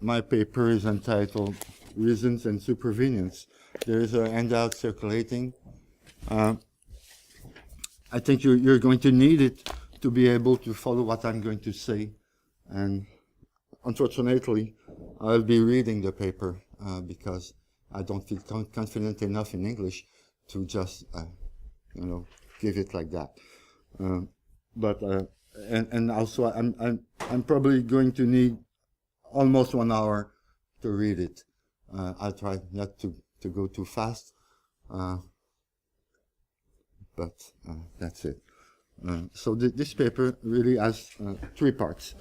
My paper is entitled Reasons and Supervenience. There is a handout circulating. I think you're going to need it to be able to follow what I'm going to say. And unfortunately, I'll be reading the paper because I don't feel confident enough in English to just, give it like that. And also, I'm probably going to need almost 1 hour to read it. I'll try not to go too fast, but that's it. So this paper really has 3 parts.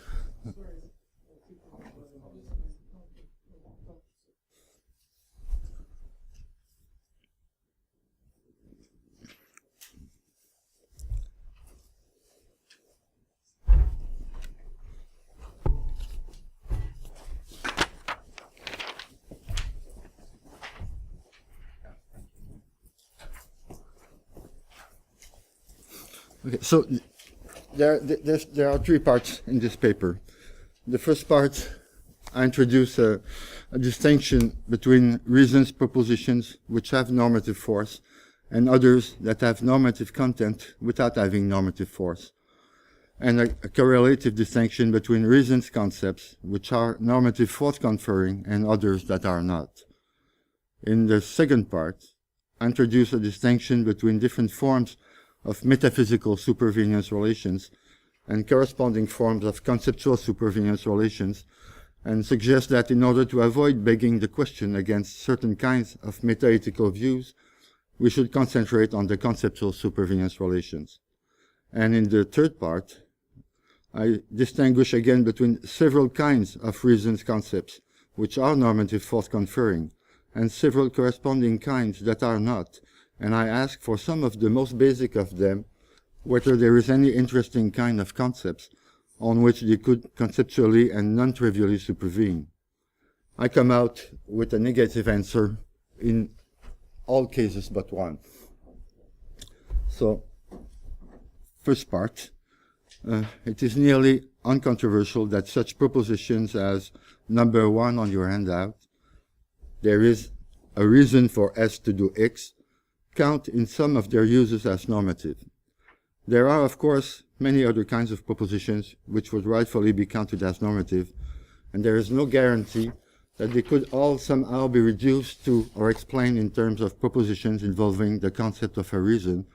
Okay, so there are 3 parts in this paper. The first part, I introduce a distinction between reasons propositions which have normative force and others that have normative content without having normative force, and a correlative distinction between reasons concepts which are normative force conferring and others that are not. In the second part, I introduce a distinction between different forms of metaphysical supervenience relations and corresponding forms of conceptual supervenience relations, and suggest that in order to avoid begging the question against certain kinds of metaethical views, we should concentrate on the conceptual supervenience relations. And in the third part, I distinguish again between several kinds of reasons concepts which are normative force conferring and several corresponding kinds that are not, and I ask for some of the most basic of them whether there is any interesting kind of concepts on which they could conceptually and non-trivially supervene. I come out with a negative answer in all cases but one. So, first part, it is nearly uncontroversial that such propositions as number 1 on your handout, there is a reason for S to do X, count in some of their uses as normative. There are, of course, many other kinds of propositions which would rightfully be counted as normative, and there is no guarantee that they could all somehow be reduced to or explained in terms of propositions involving the concept of a reason,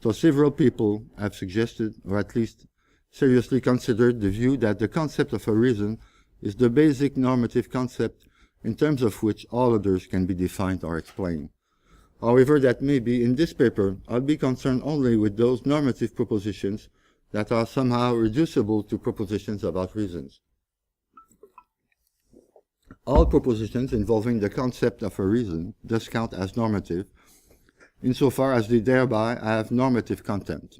though several people have suggested, or at least seriously considered, the view that the concept of a reason is the basic normative concept in terms of which all others can be defined or explained. However that may be, in this paper, I'll be concerned only with those normative propositions that are somehow reducible to propositions about reasons. All propositions involving the concept of a reason thus count as normative, insofar as they thereby have normative content.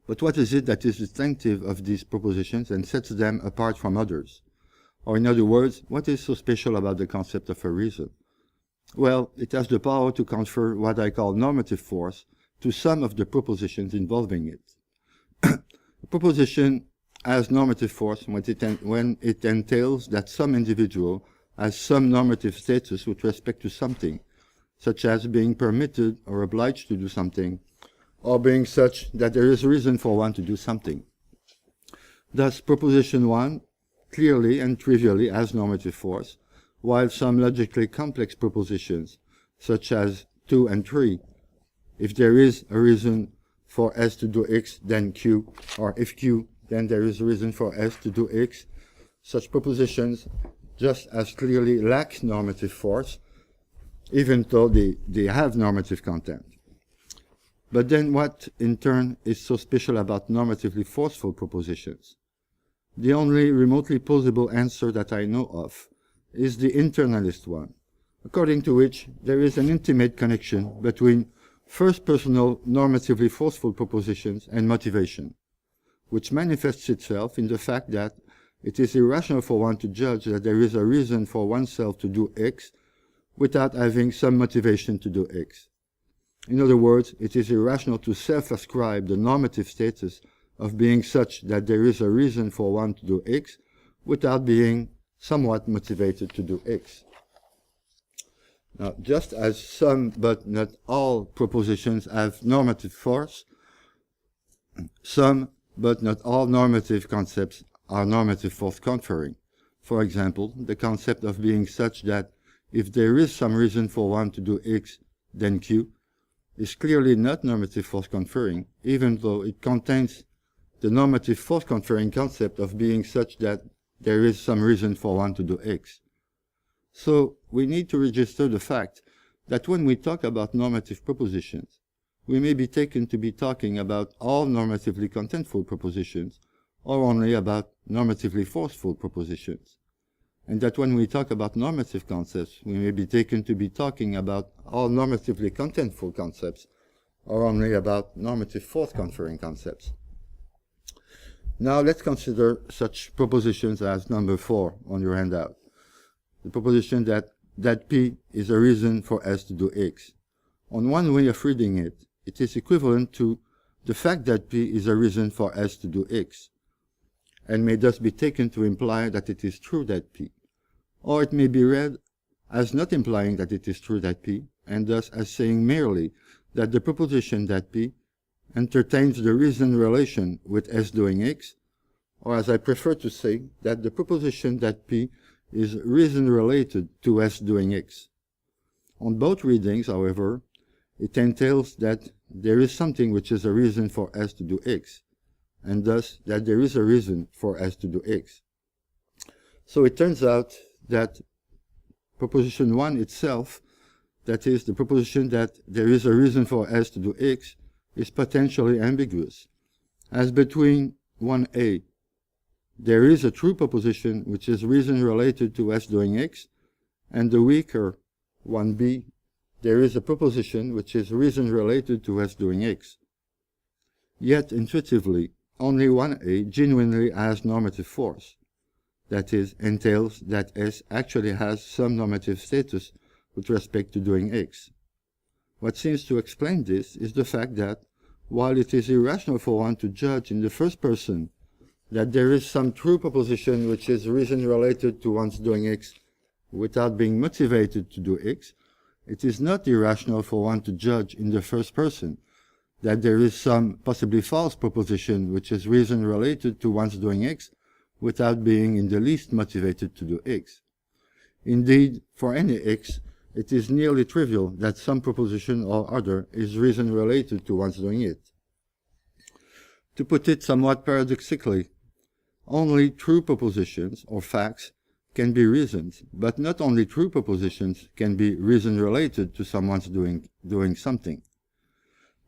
But what is it that is distinctive of these propositions and sets them apart from others? Or in other words, what is so special about the concept of a reason? Well, it has the power to confer what I call normative force to some of the propositions involving it. A proposition has normative force when it entails that some individual has some normative status with respect to something, such as being permitted or obliged to do something, or being such that there is reason for one to do something. Thus, proposition 1 clearly and trivially has normative force, while some logically complex propositions, such as 2 and 3, if there is a reason for S to do X, then Q, or if Q, then there is a reason for S to do X, such propositions just as clearly lack normative force, even though they have normative content. But then what, in turn, is so special about normatively forceful propositions? The only remotely plausible answer that I know of is the internalist one, according to which there is an intimate connection between first personal normatively forceful propositions and motivation, which manifests itself in the fact that it is irrational for one to judge that there is a reason for oneself to do X without having some motivation to do X. In other words, it is irrational to self-ascribe the normative status of being such that there is a reason for one to do X without being somewhat motivated to do X. Now, just as some but not all propositions have normative force, some but not all normative concepts are normative force conferring. For example, the concept of being such that if there is some reason for one to do X, then Q, is clearly not normative force conferring, even though it contains the normative force conferring concept of being such that there is some reason for one to do X. So we need to register the fact that when we talk about normative propositions, we may be taken to be talking about all normatively contentful propositions, or only about normatively forceful propositions. And that when we talk about normative concepts, we may be taken to be talking about all normatively contentful concepts, or only about normative force conferring concepts. Now let's consider such propositions as number 4 on your handout. The proposition that P is a reason for S to do X. On one way of reading it, it is equivalent to the fact that P is a reason for S to do X, and may thus be taken to imply that it is true that P. Or it may be read as not implying that it is true that P, and thus as saying merely that the proposition that P entertains the reason relation with S doing X, or as I prefer to say, that the proposition that P is reason related to S doing X. On both readings, however, it entails that there is something which is a reason for S to do X, and thus that there is a reason for S to do X. So it turns out that proposition 1 itself, that is, the proposition that there is a reason for S to do X, is potentially ambiguous, as between 1a, there is a true proposition which is reason related to S doing X, and the weaker 1b, there is a proposition which is reason related to S doing X. Yet, intuitively, only 1a genuinely has normative force. That is, entails that S actually has some normative status with respect to doing X. What seems to explain this is the fact that, while it is irrational for one to judge in the first person that there is some true proposition which is reason related to one's doing X without being motivated to do X, it is not irrational for one to judge in the first person that there is some possibly false proposition which is reason related to one's doing X without being in the least motivated to do X. Indeed, for any X, it is nearly trivial that some proposition or other is reason related to one's doing it. To put it somewhat paradoxically, only true propositions or facts can be reasons, but not only true propositions can be reason related to someone's doing something.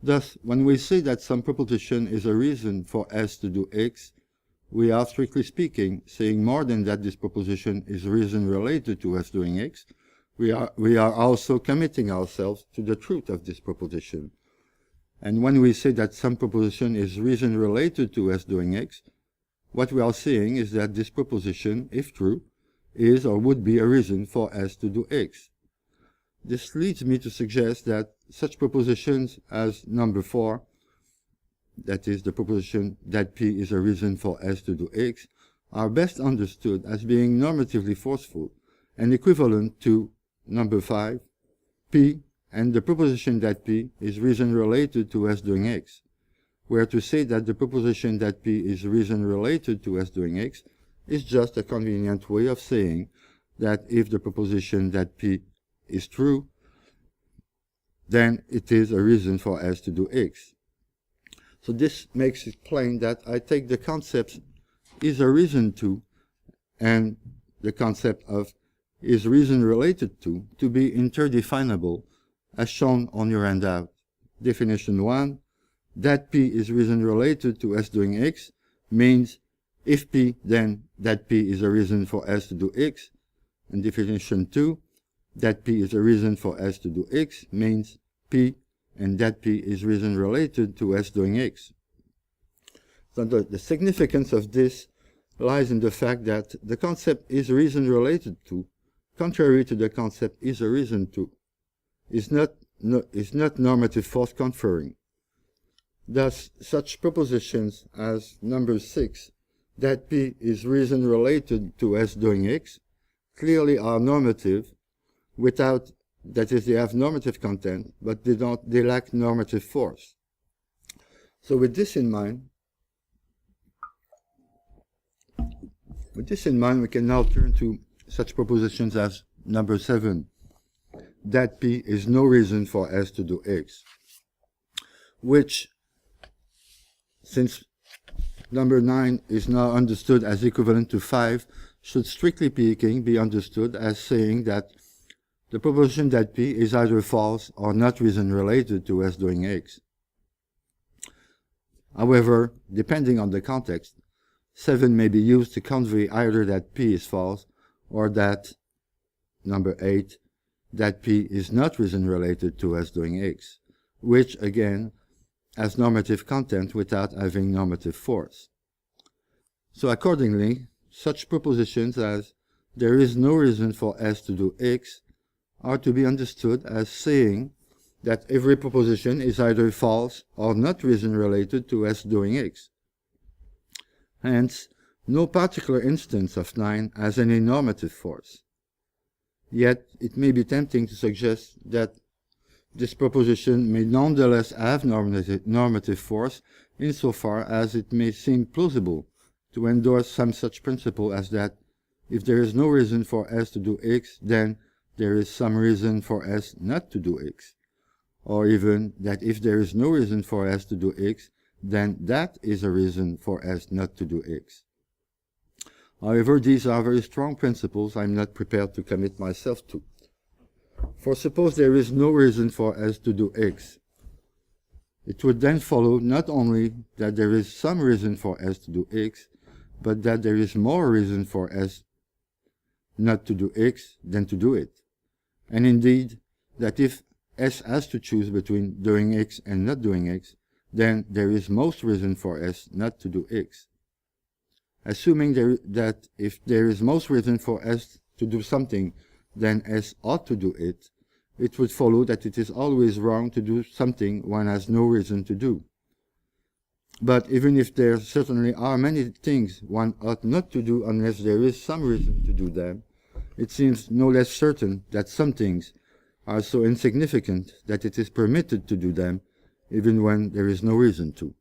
Thus, when we say that some proposition is a reason for S to do X, we are, strictly speaking, saying more than that this proposition is reason related to S doing X. We are also committing ourselves to the truth of this proposition. And when we say that some proposition is reason related to S doing X, what we are saying is that this proposition, if true, is or would be a reason for S to do X. This leads me to suggest that such propositions as number 4, that is the proposition that P is a reason for S to do X, are best understood as being normatively forceful and equivalent to number 5, P, and the proposition that P is reason related to S doing X, where to say that the proposition that P is reason related to S doing X is just a convenient way of saying that if the proposition that P is true, then it is a reason for S to do X. So this makes it plain that I take the concepts is a reason to and the concept of is reason related to be interdefinable as shown on your handout. Definition 1, that P is reason related to S doing X means if P, then that P is a reason for S to do X. And definition 2, that P is a reason for S to do X means P and that P is reason related to S doing X. So the significance of this lies in the fact that the concept is reason related to, contrary to the concept is a reason to, is not normative force conferring. Thus, such propositions as number 6, that P is reason related to S doing X clearly are normative without, that is, they have normative content, but they lack normative force. So with this in mind, we can now turn to such propositions as number 7, that P is no reason for S to do X, which, since number 9 is now understood as equivalent to 5, should strictly speaking be understood as saying that the proposition that P is either false or not reason related to S doing X. However, depending on the context, 7 may be used to convey either that P is false or that, number 8, that P is not reason related to S doing X, which again has normative content without having normative force. So accordingly, such propositions as there is no reason for S to do X are to be understood as saying that every proposition is either false or not reason related to S doing X. Hence, no particular instance of 9 has any normative force. Yet, it may be tempting to suggest that this proposition may nonetheless have normative force insofar as it may seem plausible to endorse some such principle as that if there is no reason for S to do X, then there is some reason for S not to do X. Or even that if there is no reason for S to do X, then that is a reason for S not to do X. However, these are very strong principles I'm not prepared to commit myself to. For suppose there is no reason for S to do X, it would then follow not only that there is some reason for S to do X, but that there is more reason for S not to do X than to do it. And indeed, that if S has to choose between doing X and not doing X, then there is most reason for S not to do X. Assuming that if there is most reason for S to do something, then S ought to do it, it would follow that it is always wrong to do something one has no reason to do. But even if there certainly are many things one ought not to do unless there is some reason to do them, it seems no less certain that some things are so insignificant that it is permitted to do them even when there is no reason to.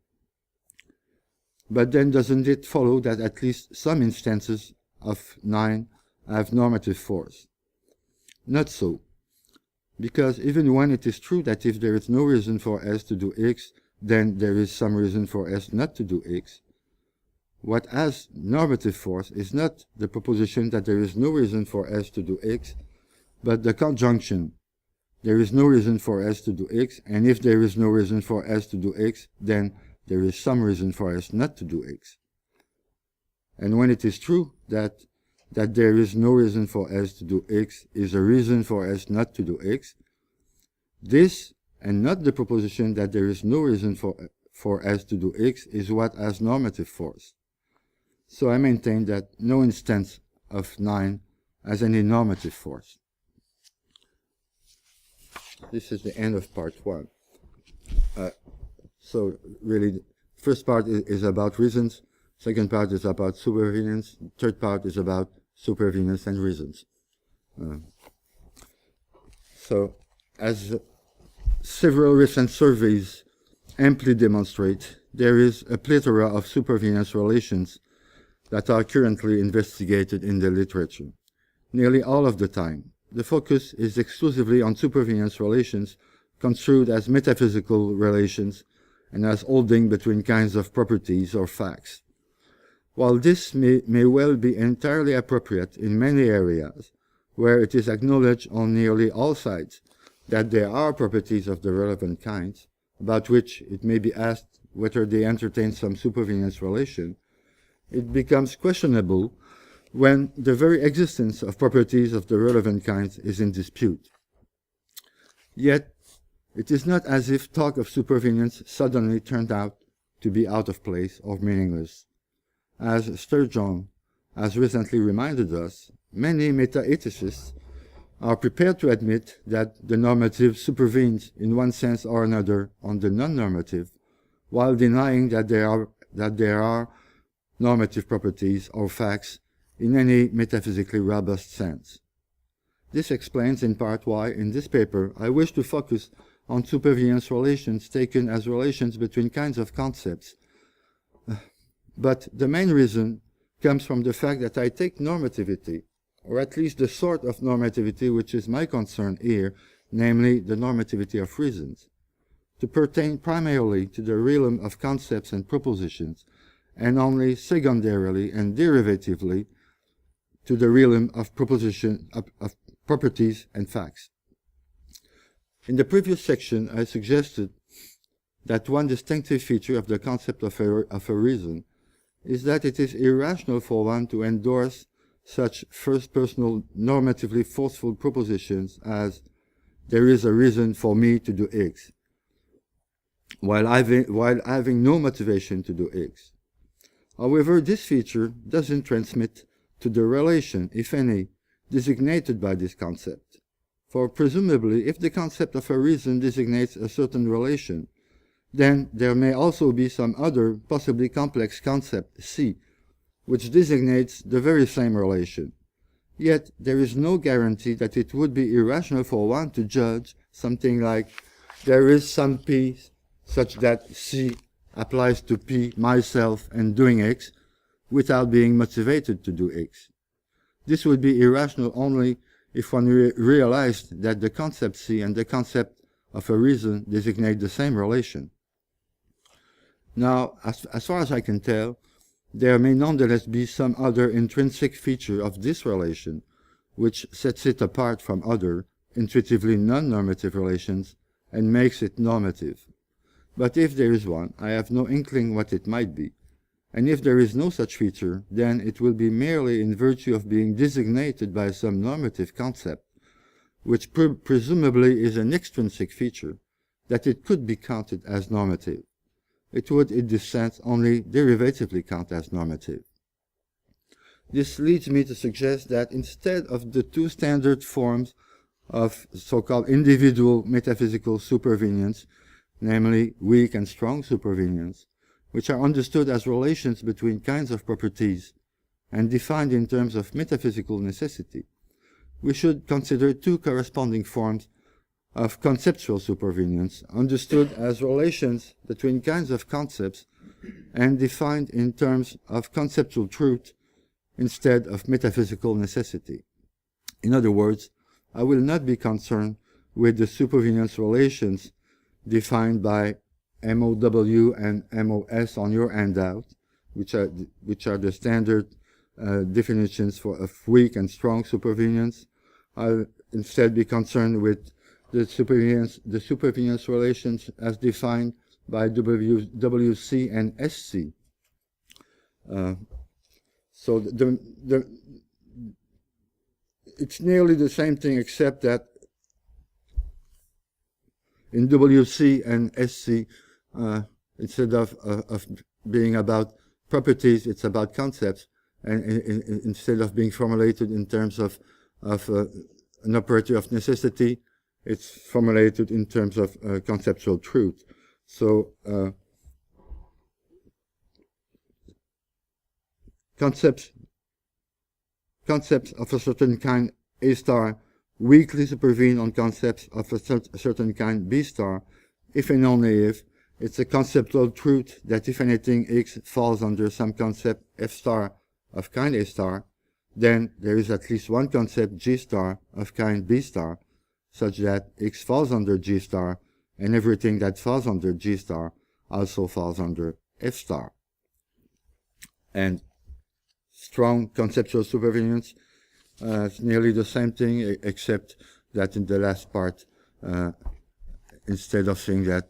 But then doesn't it follow that at least some instances of 9 have normative force? Not so, because even when it is true that if there is no reason for S to do X, then there is some reason for S not to do X, what has normative force is not the proposition that there is no reason for S to do X, but the conjunction, there is no reason for S to do X, and if there is no reason for S to do X, then there is some reason for S not to do X. And when it is true that there is no reason for S to do X is a reason for S not to do X, this, and not the proposition that there is no reason for S to do X, is what has normative force. So I maintain that no instance of 9 has any normative force. This is the end of part 1. So really, the first part is about reasons, second part is about supervenience, third part is about supervenience and reasons. So, as several recent surveys amply demonstrate, there is a plethora of supervenience relations that are currently investigated in the literature. Nearly all of the time, the focus is exclusively on supervenience relations construed as metaphysical relations and as holding between kinds of properties or facts. While this may well be entirely appropriate in many areas, where it is acknowledged on nearly all sides that there are properties of the relevant kinds, about which it may be asked whether they entertain some supervenience relation, it becomes questionable when the very existence of properties of the relevant kinds is in dispute. Yet, it is not as if talk of supervenience suddenly turned out to be out of place or meaningless. As Sturgeon has recently reminded us, many meta-ethicists are prepared to admit that the normative supervenes in one sense or another on the non-normative, while denying that there are normative properties or facts in any metaphysically robust sense. This explains in part why, in this paper, I wish to focus on supervenience relations taken as relations between kinds of concepts. But the main reason comes from the fact that I take normativity, or at least the sort of normativity which is my concern here, namely the normativity of reasons, to pertain primarily to the realm of concepts and propositions, and only secondarily and derivatively to the realm of of properties and facts. In the previous section, I suggested that one distinctive feature of the concept of a reason is that it is irrational for one to endorse such first-personal normatively forceful propositions as "there is a reason for me to do X," while having no motivation to do X. However, this feature doesn't transmit to the relation, if any, designated by this concept. For presumably, if the concept of a reason designates a certain relation, then there may also be some other, possibly complex concept, C, which designates the very same relation. Yet, there is no guarantee that it would be irrational for one to judge something like, there is some P such that C applies to P, myself, and doing X, without being motivated to do X. This would be irrational only if one realized that the concept C and the concept of a reason designate the same relation. Now, as far as I can tell, there may nonetheless be some other intrinsic feature of this relation which sets it apart from other, intuitively non-normative relations and makes it normative. But if there is one, I have no inkling what it might be, and if there is no such feature, then it will be merely in virtue of being designated by some normative concept, which presumably is an extrinsic feature, that it could be counted as normative. It would, in this sense, only derivatively count as normative. This leads me to suggest that instead of the two standard forms of so-called individual metaphysical supervenience, namely weak and strong supervenience, which are understood as relations between kinds of properties and defined in terms of metaphysical necessity, we should consider two corresponding forms of conceptual supervenience, understood as relations between kinds of concepts and defined in terms of conceptual truth instead of metaphysical necessity. In other words, I will not be concerned with the supervenience relations defined by MOW and MOS on your handout, which are the standard definitions of weak and strong supervenience. I'll instead be concerned with the supervenience relations as defined by WC and SC. So it's nearly the same thing, except that in WC and SC, instead of being about properties, it's about concepts, and instead of being formulated in terms of an operator of necessity, it's formulated in terms of conceptual truth. So concepts of a certain kind, A star, weakly supervene on concepts of a certain kind, B star, if and only if it's a conceptual truth that if anything X falls under some concept F star of kind A star, then there is at least one concept G star of kind B star, such that X falls under G star, and everything that falls under G star also falls under F star. And strong conceptual supervenience is nearly the same thing, except that in the last part, instead of saying that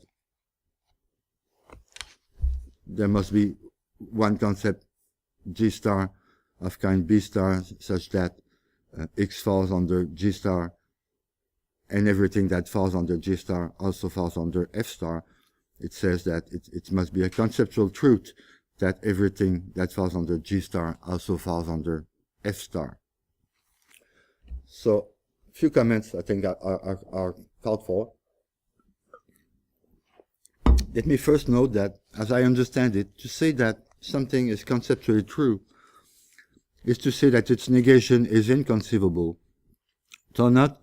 there must be one concept G star of kind B star, such that X falls under G star, and everything that falls under G star also falls under F star. It says that it must be a conceptual truth that everything that falls under G star also falls under F star. So, a few comments I think are called for. Let me first note that, as I understand it, to say that something is conceptually true is to say that its negation is inconceivable, though not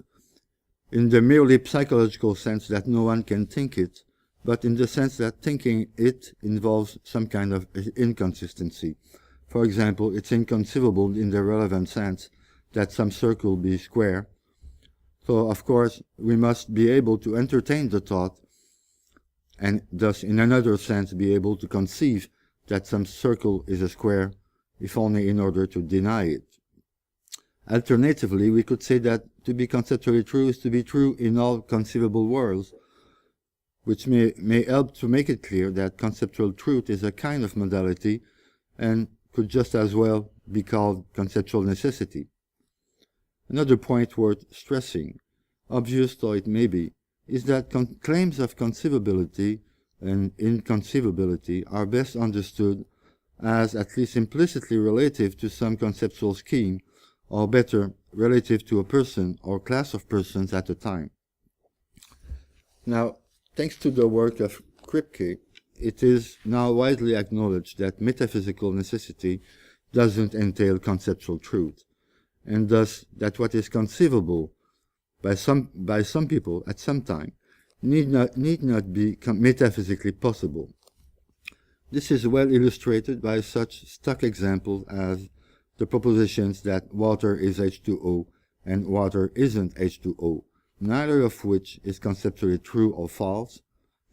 in the merely psychological sense that no one can think it, but in the sense that thinking it involves some kind of inconsistency. For example, it's inconceivable in the relevant sense that some circle be square. So, of course, we must be able to entertain the thought, and thus, in another sense, be able to conceive that some circle is a square, if only in order to deny it. Alternatively, we could say that to be conceptually true is to be true in all conceivable worlds, which may help to make it clear that conceptual truth is a kind of modality and could just as well be called conceptual necessity. Another point worth stressing, obvious though it may be, is that claims of conceivability and inconceivability are best understood as at least implicitly relative to some conceptual scheme, or better, relative to a person or class of persons at a time. Now, thanks to the work of Kripke, it is now widely acknowledged that metaphysical necessity doesn't entail conceptual truth, and thus that what is conceivable by some people at some time need not be metaphysically possible. This is well illustrated by such stock examples as the propositions that water is H2O and water isn't H2O, neither of which is conceptually true or false,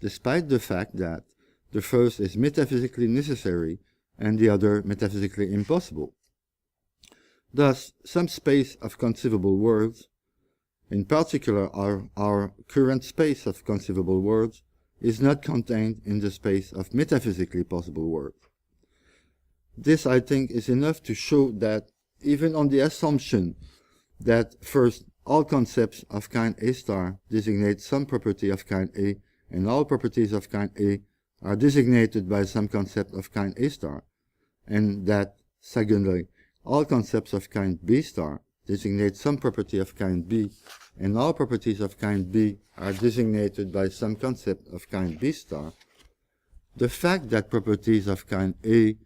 despite the fact that the first is metaphysically necessary and the other metaphysically impossible. Thus, some space of conceivable worlds, in particular our current space of conceivable worlds, is not contained in the space of metaphysically possible worlds. This, I think, is enough to show that even on the assumption that first, all concepts of kind A star designate some property of kind A, and all properties of kind A are designated by some concept of kind A star, and that, secondly, all concepts of kind B star designate some property of kind B, and all properties of kind B are designated by some concept of kind B star, the fact that properties of kind A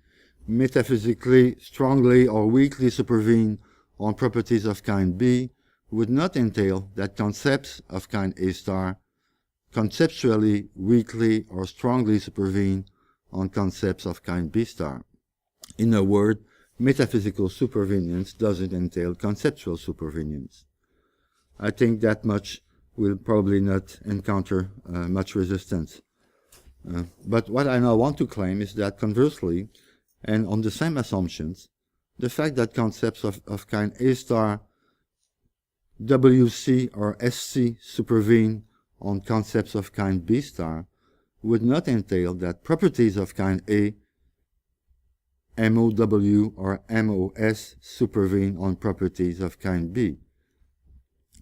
metaphysically strongly or weakly supervene on properties of kind B would not entail that concepts of kind A star conceptually weakly or strongly supervene on concepts of kind B star. In a word, metaphysical supervenience doesn't entail conceptual supervenience. I think that much will probably not encounter much resistance. But what I now want to claim is that conversely, and on the same assumptions, the fact that concepts of kind A star, WC or SC supervene on concepts of kind B star would not entail that properties of kind A, MOW or MOS supervene on properties of kind B.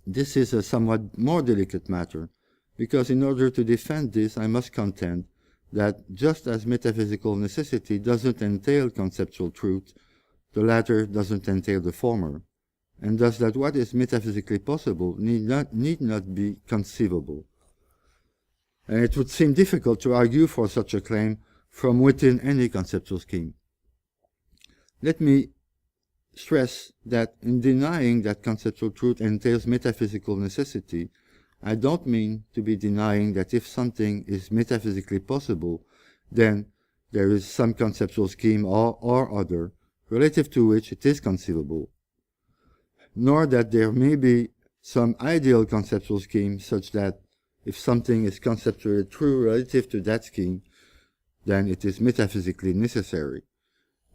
This is a somewhat more delicate matter, because in order to defend this I must contend that just as metaphysical necessity doesn't entail conceptual truth, the latter doesn't entail the former, and thus that what is metaphysically possible need not be conceivable. And it would seem difficult to argue for such a claim from within any conceptual scheme. Let me stress that in denying that conceptual truth entails metaphysical necessity, I don't mean to be denying that if something is metaphysically possible, then there is some conceptual scheme or other relative to which it is conceivable, nor that there may be some ideal conceptual scheme such that if something is conceptually true relative to that scheme, then it is metaphysically necessary,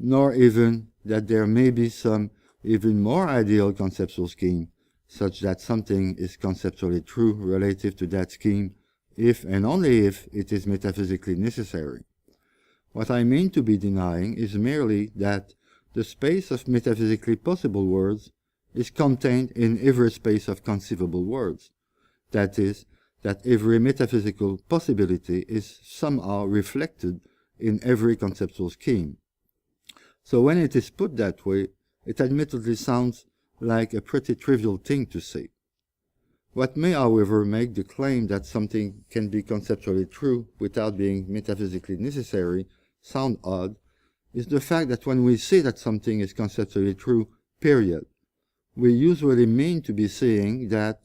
nor even that there may be some even more ideal conceptual scheme such that something is conceptually true relative to that scheme if and only if it is metaphysically necessary. What I mean to be denying is merely that the space of metaphysically possible worlds is contained in every space of conceivable worlds. That is, that every metaphysical possibility is somehow reflected in every conceptual scheme. So when it is put that way, it admittedly sounds like a pretty trivial thing to say. What may, however, make the claim that something can be conceptually true without being metaphysically necessary sound odd is the fact that when we say that something is conceptually true, period, we usually mean to be saying that,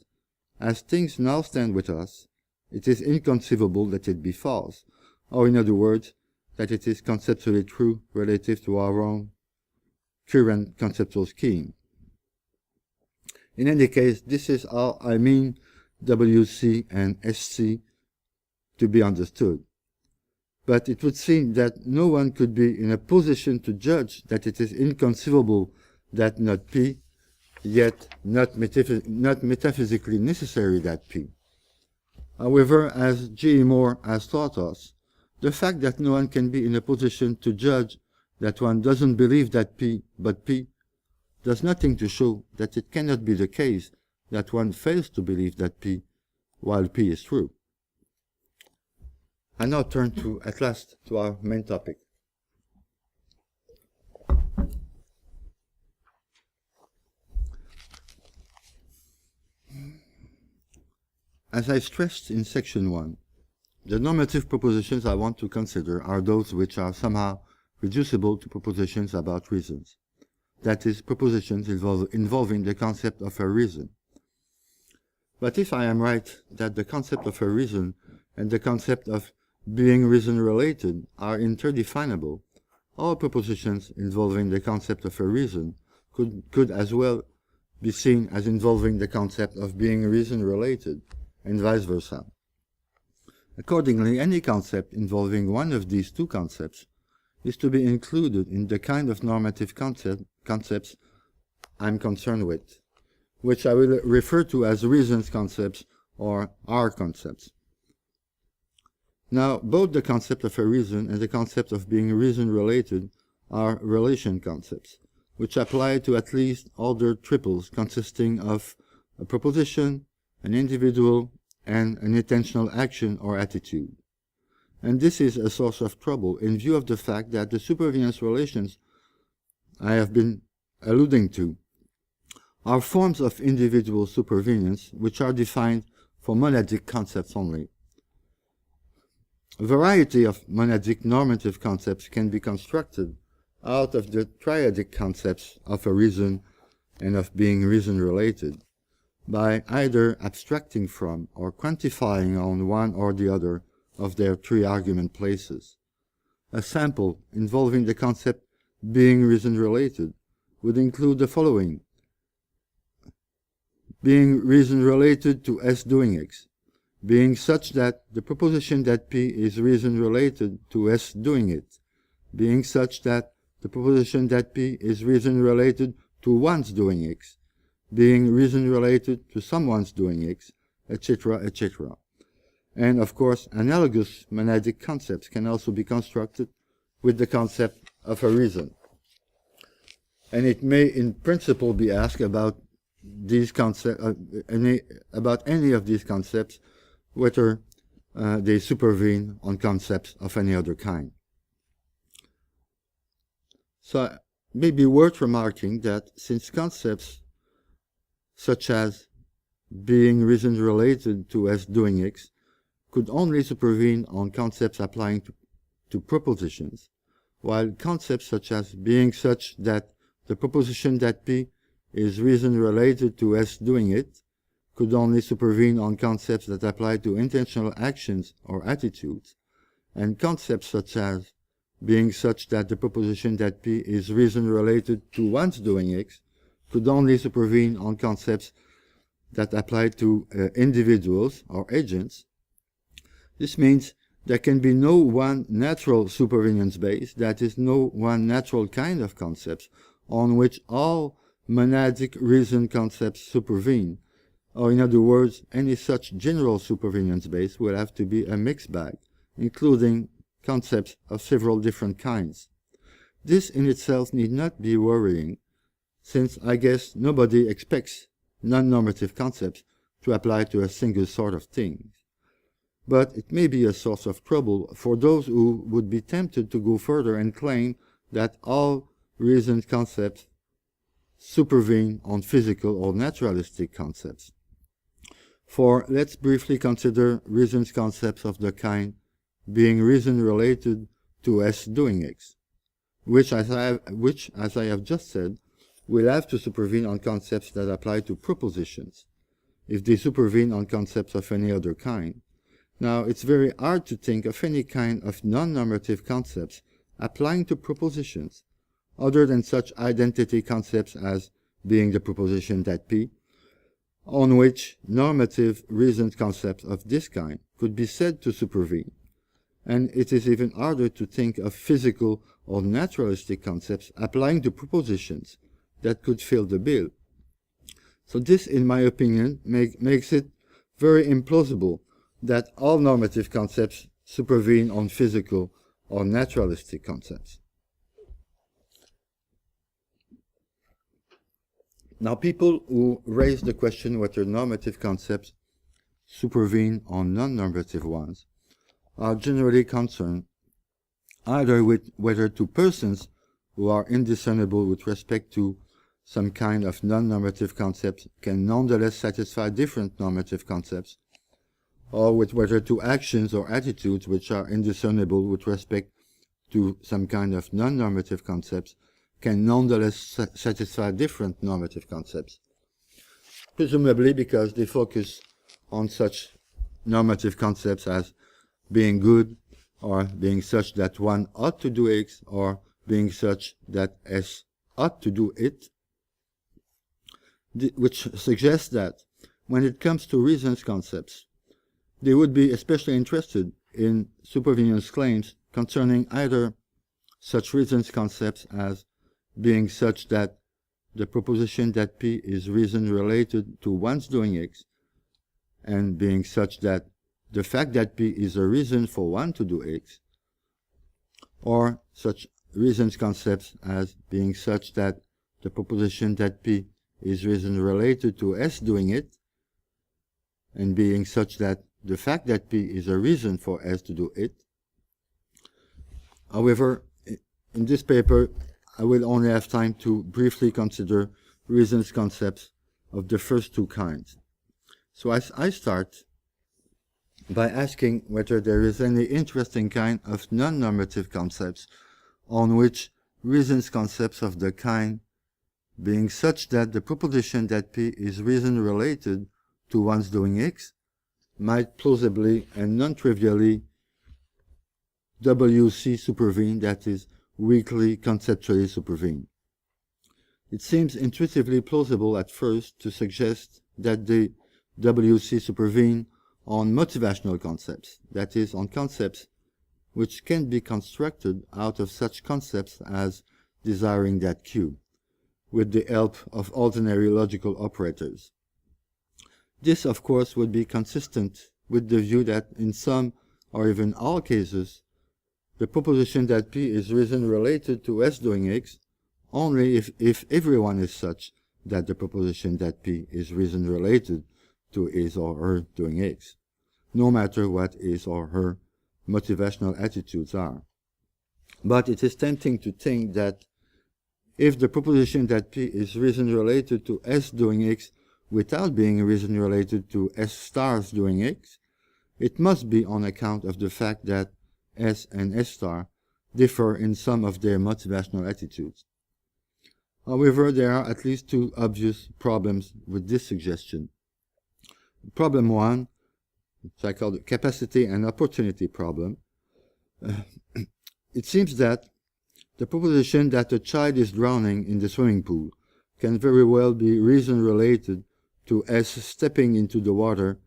as things now stand with us, it is inconceivable that it be false, or in other words, that it is conceptually true relative to our own current conceptual scheme. In any case, this is how I mean WC and SC to be understood. But it would seem that no one could be in a position to judge that it is inconceivable that not P, yet not metaphysically necessary that P. However, as G. Moore has taught us, the fact that no one can be in a position to judge that one doesn't believe that P but P does nothing to show that it cannot be the case that one fails to believe that P while P is true. I now turn at last to our main topic. As I stressed in section 1, the normative propositions I want to consider are those which are somehow reducible to propositions about reasons. That is, propositions involving the concept of a reason. But if I am right that the concept of a reason and the concept of being reason-related are interdefinable, all propositions involving the concept of a reason could as well be seen as involving the concept of being reason-related, and vice versa. Accordingly, any concept involving one of these two concepts is to be included in the kind of normative concepts I'm concerned with, which I will refer to as reasons concepts or R concepts. Now, both the concept of a reason and the concept of being reason-related are relation concepts, which apply to at least ordered triples consisting of a proposition, an individual, and an intentional action or attitude. And this is a source of trouble in view of the fact that the supervenience relations I have been alluding to are forms of individual supervenience which are defined for monadic concepts only. A variety of monadic normative concepts can be constructed out of the triadic concepts of a reason and of being reason-related, by either abstracting from or quantifying on one or the other of their three argument places. A sample involving the concept being reason-related would include the following: being reason-related to S doing X, being such that the proposition that P is reason-related to S doing it, being such that the proposition that P is reason-related to one's doing X, being reason-related to someone's doing X, etc., etc. And of course, analogous monadic concepts can also be constructed with the concept of a reason. And it may in principle be asked about these concepts, about any of these concepts, whether they supervene on concepts of any other kind. So it may be worth remarking that since concepts such as being reason-related to S doing X could only supervene on concepts applying to propositions, while concepts such as being such that the proposition that P is reason-related to S doing it could only supervene on concepts that apply to intentional actions or attitudes, and concepts such as being such that the proposition that P is reason-related to one's doing X could only supervene on concepts that apply to individuals or agents. This means there can be no one natural supervenience base, that is, no one natural kind of concepts on which all monadic reason concepts supervene, or in other words, any such general supervenience base will have to be a mixed bag, including concepts of several different kinds. This in itself need not be worrying, since I guess nobody expects non-normative concepts to apply to a single sort of thing. But it may be a source of trouble for those who would be tempted to go further and claim that all reasoned concepts supervene on physical or naturalistic concepts. For let's briefly consider reasoned concepts of the kind being reason-related to S doing X. which, as I have just said, will have to supervene on concepts that apply to propositions, if they supervene on concepts of any other kind. Now, it's very hard to think of any kind of non-normative concepts applying to propositions, other than such identity concepts as being the proposition that P, on which normative reasoned concepts of this kind could be said to supervene. And it is even harder to think of physical or naturalistic concepts applying to propositions that could fill the bill. So this, in my opinion, makes it very implausible that all normative concepts supervene on physical or naturalistic concepts. Now, people who raise the question whether normative concepts supervene on non-normative ones are generally concerned either with whether two persons who are indiscernible with respect to some kind of non-normative concept can nonetheless satisfy different normative concepts, or with whether two actions or attitudes which are indiscernible with respect to some kind of non-normative concepts can nonetheless satisfy different normative concepts, presumably because they focus on such normative concepts as being good, or being such that one ought to do X, or being such that S ought to do it, which suggests that when it comes to reasons concepts, they would be especially interested in supervenience claims concerning either such reasons concepts as being such that the proposition that P is reason related to one's doing X, and being such that the fact that P is a reason for one to do X, or such reasons concepts as being such that the proposition that P is reason related to S doing it, and being such that the fact that P is a reason for S to do it. However, in this paper, I will only have time to briefly consider reasons concepts of the first two kinds. So I start by asking whether there is any interesting kind of non-normative concepts on which reasons concepts of the kind being such that the proposition that P is reason related to one's doing X might plausibly and non-trivially WC supervene, that is, weakly conceptually supervene. It seems intuitively plausible at first to suggest that the WC supervene on motivational concepts, that is, on concepts which can be constructed out of such concepts as desiring that Q, with the help of ordinary logical operators. This, of course, would be consistent with the view that in some or even all cases, the proposition that P is reason related to S doing X only if everyone is such that the proposition that P is reason related to his or her doing X, no matter what his or her motivational attitudes are. But it is tempting to think that if the proposition that P is reason related to S doing X without being reason related to S stars doing X, it must be on account of the fact that S and S star differ in some of their motivational attitudes. However, there are at least two obvious problems with this suggestion. Problem one, which I call the capacity and opportunity problem. It seems that the proposition that a child is drowning in the swimming pool can very well be reason related to S stepping into the water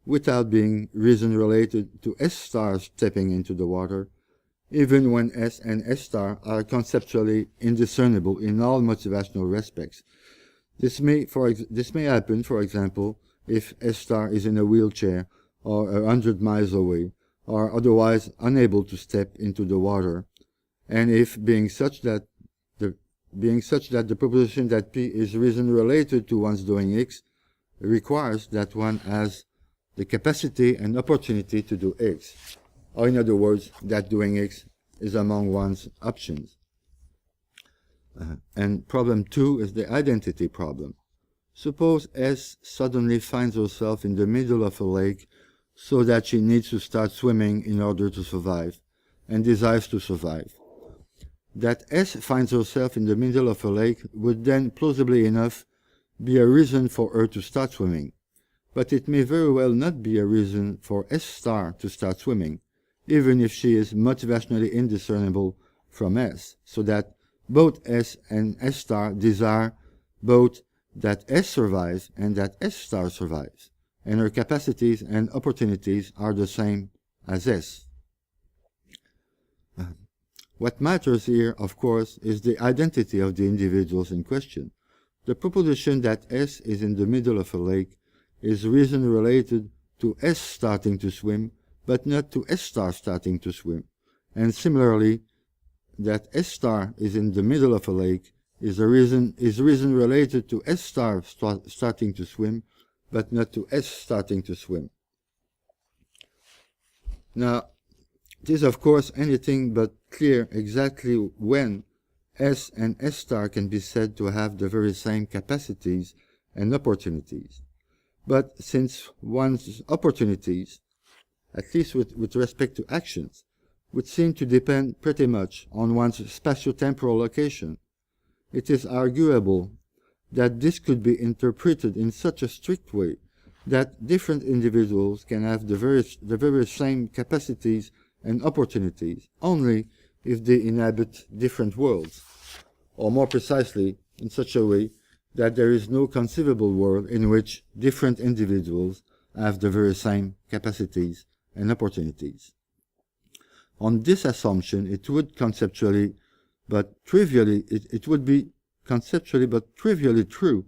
without being reason related to S star stepping into the water, even when S and S star are conceptually indiscernible in all motivational respects. This may happen, for example, if S star is in a wheelchair or 100 miles away, or otherwise unable to step into the water, and if being such that the proposition that P is reason related to one's doing X requires that one has the capacity and opportunity to do X, or in other words, that doing X is among one's options. And problem two is the identity problem. Suppose S suddenly finds herself in the middle of a lake so that she needs to start swimming in order to survive, and desires to survive. that S finds herself in the middle of a lake would then, plausibly enough, be a reason for her to start swimming. But it may very well not be a reason for S star to start swimming, even if she is motivationally indiscernible from S, so that both S and S star desire both that S survives and that S star survives, and her capacities and opportunities are the same as S. What matters here, of course, is the identity of the individuals in question. The proposition that S is in the middle of a lake is reason related to S starting to swim, but not to S star starting to swim. And similarly, that S star is in the middle of a lake is reason related to S star starting to swim, but not to S starting to swim. Now, it is of course anything but clear exactly when S and S star can be said to have the very same capacities and opportunities. But since one's opportunities, at least with respect to actions, would seem to depend pretty much on one's spatiotemporal location, it is arguable that this could be interpreted in such a strict way that different individuals can have the very same capacities and opportunities only if they inhabit different worlds, or more precisely, in such a way that there is no conceivable world in which different individuals have the very same capacities and opportunities. On this assumption, it would be conceptually but trivially true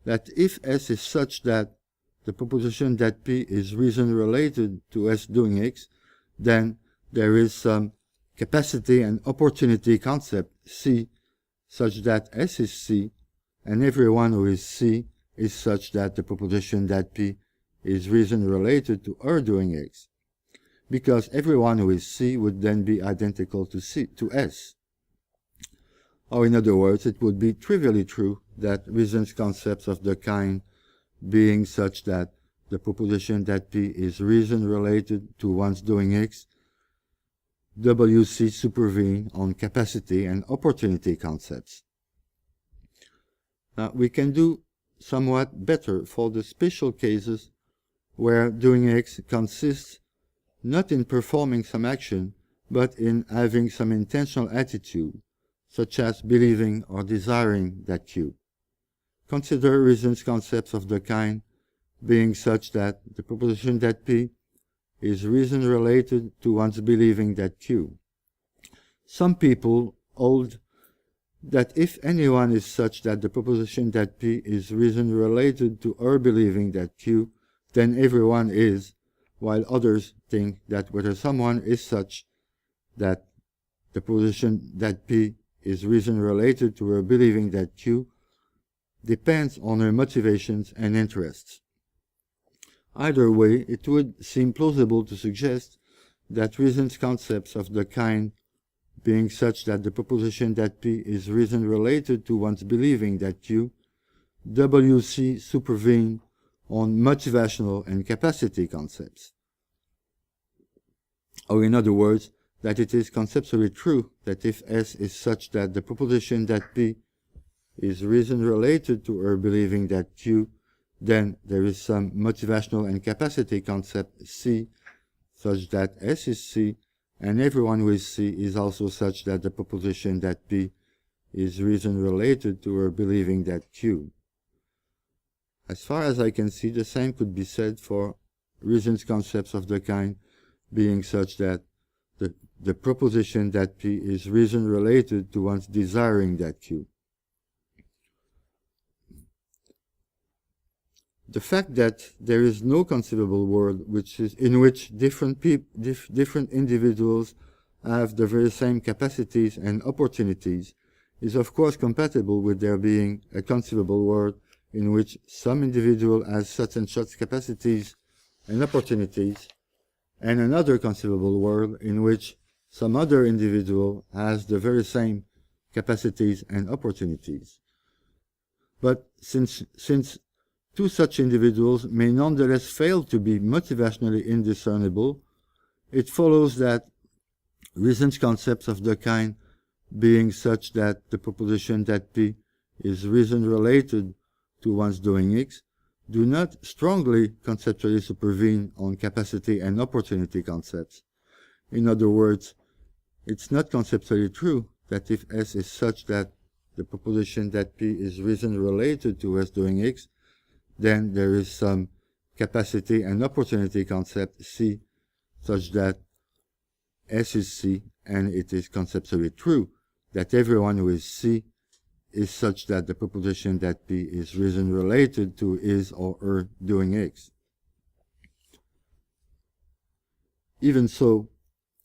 that if S is such that the proposition that P is reason related to S doing X, then there is some capacity and opportunity concept C such that S is C, and everyone who is C is such that the proposition that P is reason related to her doing X, because everyone who is C would then be identical to S. Or in other words, it would be trivially true that reason's concepts of the kind being such that the proposition that P is reason related to one's doing X, WC supervene on capacity and opportunity concepts. Now, we can do somewhat better for the special cases where doing X consists not in performing some action, but in having some intentional attitude, such as believing or desiring that Q. Consider reason's concepts of the kind being such that the proposition that P is reason related to one's believing that Q. Some people hold that if anyone is such that the proposition that P is reason related to her believing that Q, then everyone is, while others think that whether someone is such that the proposition that P is reason related to her believing that Q depends on her motivations and interests. Either way, it would seem plausible to suggest that reason's concepts of the kind being such that the proposition that P is reason related to one's believing that Q, WC supervene on motivational and capacity concepts. Or in other words, that it is conceptually true that if S is such that the proposition that P is reason related to her believing that Q, then there is some motivational and capacity concept C such that S is C, and everyone who is C is also such that the proposition that P is reason related to her believing that Q. As far as I can see, the same could be said for reason's concepts of the kind being such that the proposition that P is reason related to one's desiring that Q. The fact that there is no conceivable world in which different individuals have the very same capacities and opportunities is of course compatible with there being a conceivable world in which some individual has such and such capacities and opportunities, and another conceivable world in which some other individual has the very same capacities and opportunities. But since two such individuals may nonetheless fail to be motivationally indiscernible, it follows that reason's concepts of the kind being such that the proposition that P is reason related to one's doing X do not strongly conceptually supervene on capacity and opportunity concepts. In other words, it's not conceptually true that if S is such that the proposition that P is reason related to S doing X, then there is some capacity and opportunity concept C such that S is C, and it is conceptually true that everyone who is C is such that the proposition that P is reason related to his or her doing X. Even so,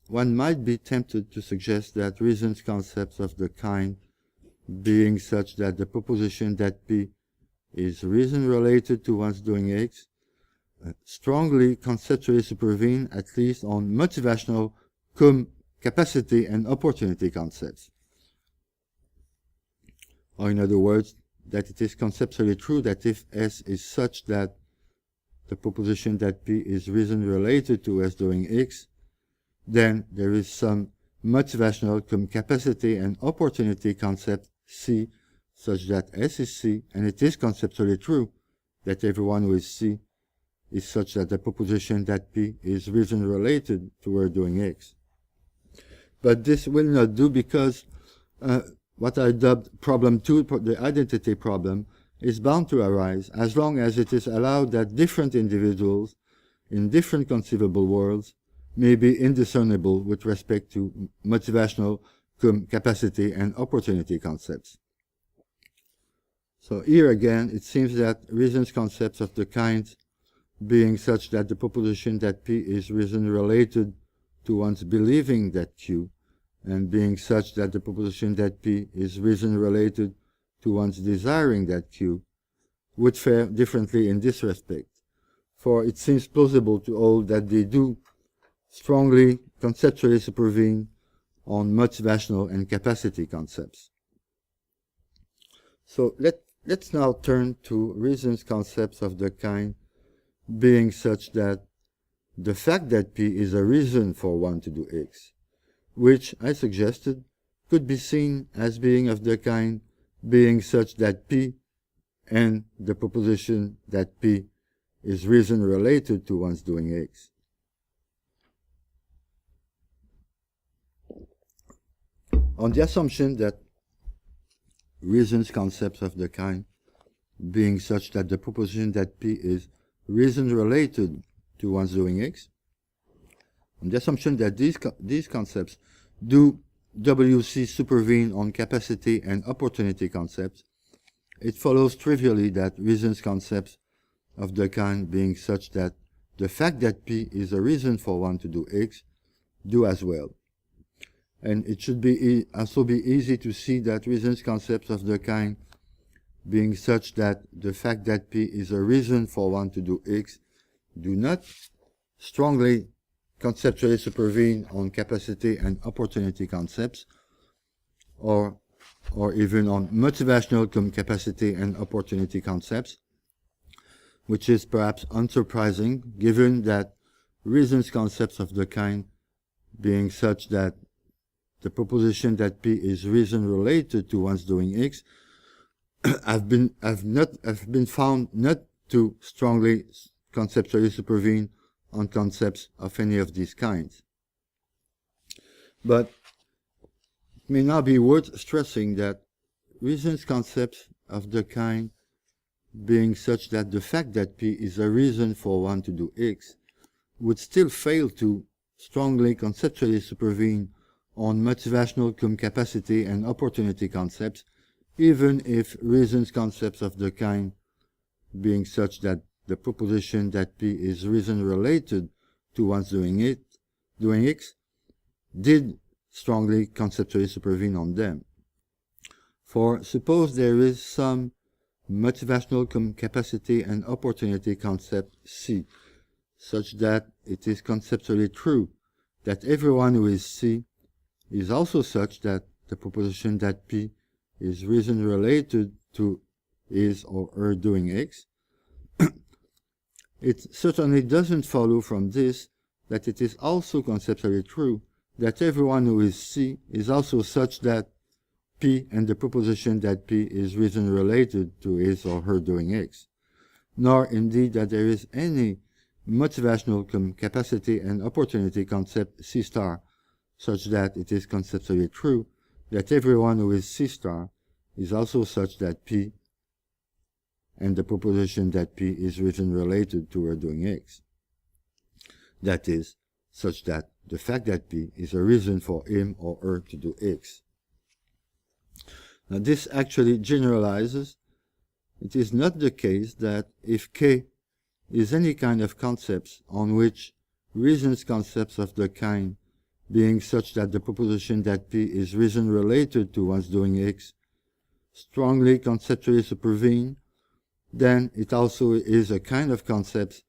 one might be tempted to suggest that reason's concepts of the kind being such that the proposition that P is reason related to one's doing X strongly conceptually supervene at least on motivational capacity and opportunity concepts. Or in other words, that it is conceptually true that if S is such that the proposition that P is reason related to S doing X, then there is some motivational capacity and opportunity concept C such that S is C, and it is conceptually true that everyone who is C is such that the proposition that P is reason related to her doing X. But this will not do because what I dubbed problem 2, the identity problem, is bound to arise as long as it is allowed that different individuals in different conceivable worlds may be indiscernible with respect to motivational capacity and opportunity concepts. So here again, it seems that reason's concepts of the kind being such that the proposition that P is reason related to one's believing that Q, and being such that the proposition that P is reason related to one's desiring that Q, would fare differently in this respect. For it seems plausible to hold that they do strongly conceptually supervene on motivational and capacity concepts. So let's now turn to reason's concepts of the kind being such that the fact that P is a reason for one to do X, which I suggested could be seen as being of the kind being such that P and the proposition that P is reason related to one's doing X. On the assumption that reason's concepts of the kind being such that the proposition that P is reason related to one's doing X, on the assumption that these concepts do WC supervene on capacity and opportunity concepts, it follows trivially that reason's concepts of the kind being such that the fact that P is a reason for one to do X do as well. And it should also be easy to see that reason's concepts of the kind being such that the fact that P is a reason for one to do X do not strongly conceptually supervene on capacity and opportunity concepts, or even on motivational capacity and opportunity concepts, which is perhaps unsurprising given that reason's concepts of the kind being such that the proposition that P is reason related to one's doing X have been found not to strongly conceptually supervene on concepts of any of these kinds. But it may now be worth stressing that reason's concepts of the kind being such that the fact that P is a reason for one to do X would still fail to strongly conceptually supervene on motivational capacity and opportunity concepts, even if reason's concepts of the kind being such that the proposition that P is reason related to one's doing X did strongly conceptually supervene on them. For suppose there is some motivational capacity and opportunity concept C, such that it is conceptually true that everyone who is C is also such that the proposition that P is reason related to his or her doing X, it certainly doesn't follow from this that it is also conceptually true that everyone who is C is also such that P and the proposition that P is reason related to his or her doing X, nor indeed that there is any motivational capacity and opportunity concept C star such that it is conceptually true that everyone who is C star is also such that P and the proposition that P is reason related to her doing X. That is, such that the fact that P is a reason for him or her to do X. Now this actually generalizes. It is not the case that if K is any kind of concepts on which reasons concepts of the kind being such that the proposition that P is reason related to one's doing X strongly conceptually supervene, then it also is a kind of concepts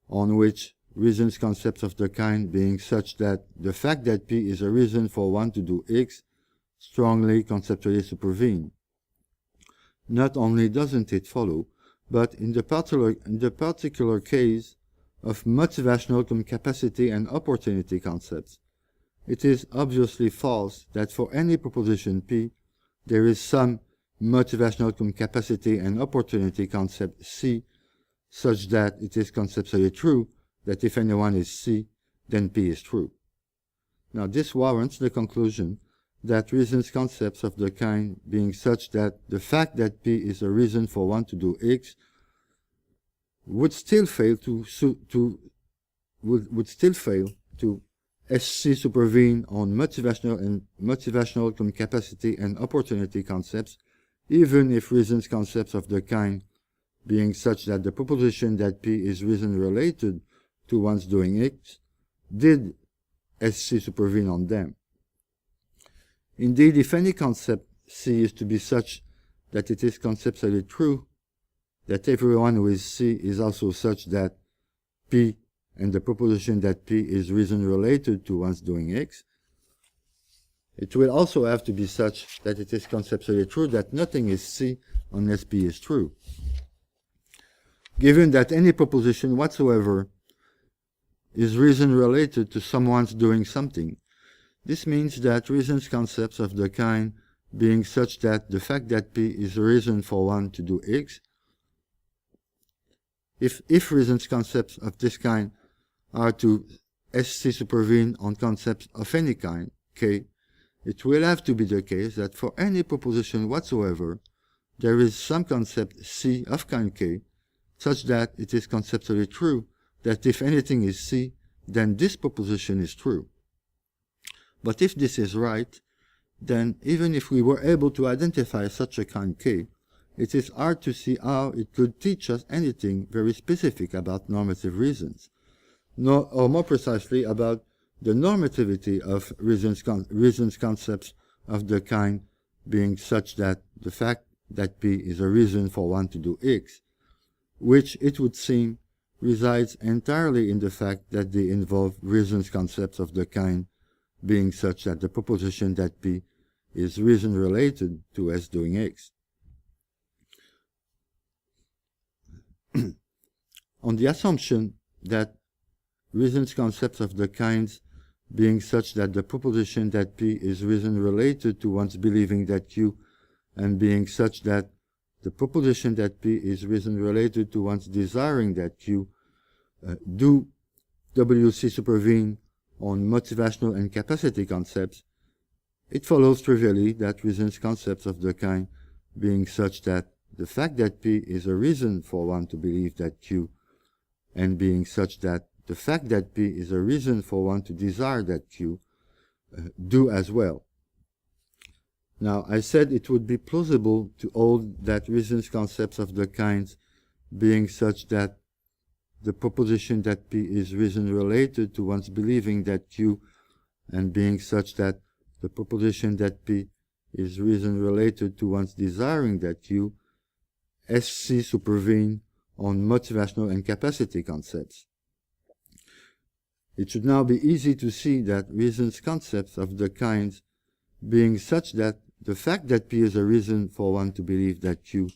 on which reasons concepts of the kind being such that the fact that P is a reason for one to do X strongly conceptually supervene. Not only doesn't it follow, but in the particular case of motivational capacity and opportunity concepts, it is obviously false that for any proposition P, there is some motivational capacity and opportunity concept C such that it is conceptually true that if anyone is C, then P is true. Now this warrants the conclusion that reasons concepts of the kind being such that the fact that P is a reason for one to do X would still fail to SC supervene on motivational capacity and opportunity concepts, even if reasons concepts of the kind being such that the proposition that P is reason related to one's doing X did SC supervene on them. Indeed, if any concept C is to be such that it is conceptually true that everyone who is C is also such that P and the proposition that P is reason related to one's doing X, it will also have to be such that it is conceptually true that nothing is C unless P is true. Given that any proposition whatsoever is reason related to someone's doing something, this means that reasons concepts of the kind being such that the fact that P is a reason for one to do X, if reasons concepts of this kind are to SC supervene on concepts of any kind, K, it will have to be the case that for any proposition whatsoever, there is some concept C of kind K, such that it is conceptually true that if anything is C, then this proposition is true. But if this is right, then even if we were able to identify such a kind K, it is hard to see how it could teach us anything very specific about normative reasons, or more precisely about the normativity of reasons concepts of the kind being such that the fact that P is a reason for one to do X, which it would seem resides entirely in the fact that they involve reasons concepts of the kind being such that the proposition that P is reason related to S doing X. On the assumption that reasons concepts of the kinds being such that the proposition that P is reason related to one's believing that Q, and being such that the proposition that P is reason related to one's desiring that Q, do WC supervene on motivational and capacity concepts, it follows trivially that reasons concepts of the kind being such that the fact that P is a reason for one to believe that Q, and being such that the fact that P is a reason for one to desire that Q, do as well. Now, I said it would be plausible to hold that reasons concepts of the kinds being such that the proposition that P is reason related to one's believing that Q, and being such that the proposition that P is reason related to one's desiring that Q, SC supervene on motivational and capacity concepts. It should now be easy to see that reasons concepts of the kinds being such that the fact that P is a reason for one to believe that Q,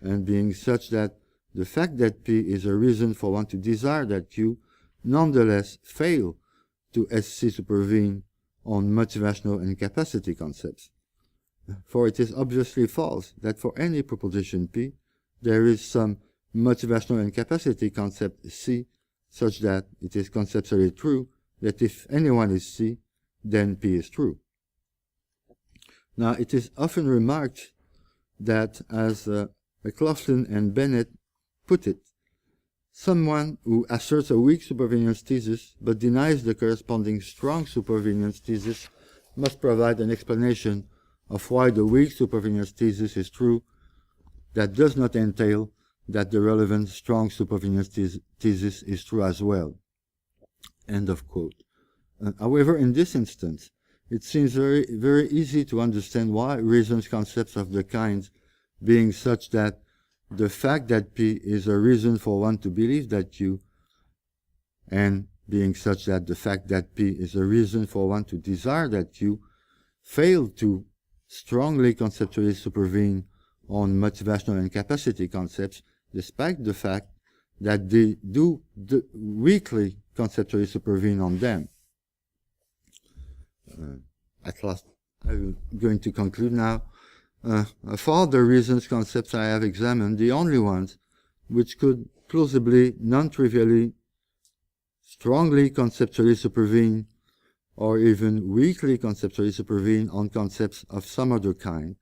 and being such that the fact that P is a reason for one to desire that Q, nonetheless fail to SC supervene on motivational and capacity concepts. For it is obviously false that for any proposition P, there is some motivational incapacity concept C such that it is conceptually true that if anyone is C, then P is true. Now, it is often remarked that, as McLaughlin and Bennett put it, someone who asserts a weak supervenience thesis but denies the corresponding strong supervenience thesis must provide an explanation of why the weak supervenience thesis is true that does not entail that the relevant strong supervenience thesis is true as well. End of quote. However, in this instance, it seems very easy to understand why reasons concepts of the kind being such that the fact that P is a reason for one to believe that Q, and being such that the fact that P is a reason for one to desire that Q, fail to strongly conceptually supervene on motivational incapacity concepts, despite the fact that they do weakly conceptually supervene on them. At last, I'm going to conclude now. Of all the reasons concepts I have examined, the only ones which could plausibly, non-trivially, strongly conceptually supervene, or even weakly conceptually supervene on concepts of some other kind,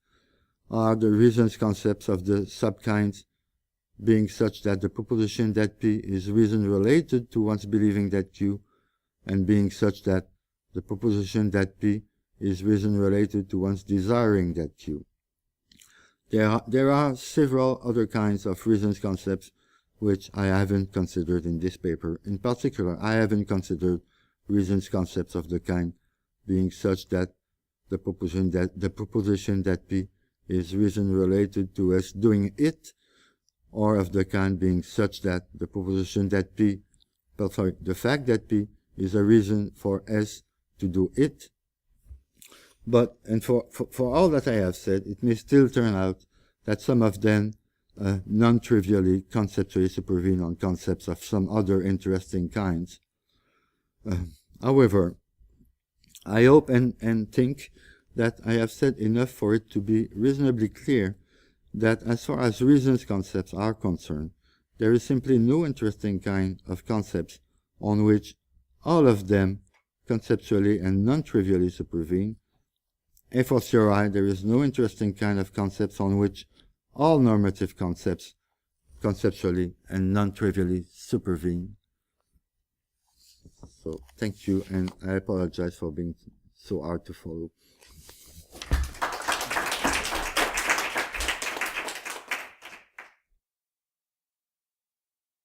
are the reasons concepts of the subkinds being such that the proposition that P is reason related to one's believing that Q, and being such that the proposition that P is reason related to one's desiring that Q. There are several other kinds of reasons concepts which I haven't considered in this paper. In particular, I haven't considered reasons concepts of the kind being such that the proposition that P is reason related to us doing it, or of the kind being such that the proposition that P, the fact that P is a reason for S to do it. But, and for all that I have said, it may still turn out that some of them non-trivially conceptually supervene on concepts of some other interesting kinds. However, I hope and think that I have said enough for it to be reasonably clear that as far as reasons concepts are concerned, there is simply no interesting kind of concepts on which all of them conceptually and non-trivially supervene. A fortiori, there is no interesting kind of concepts on which all normative concepts conceptually and non-trivially supervene. So, thank you, and I apologize for being so hard to follow.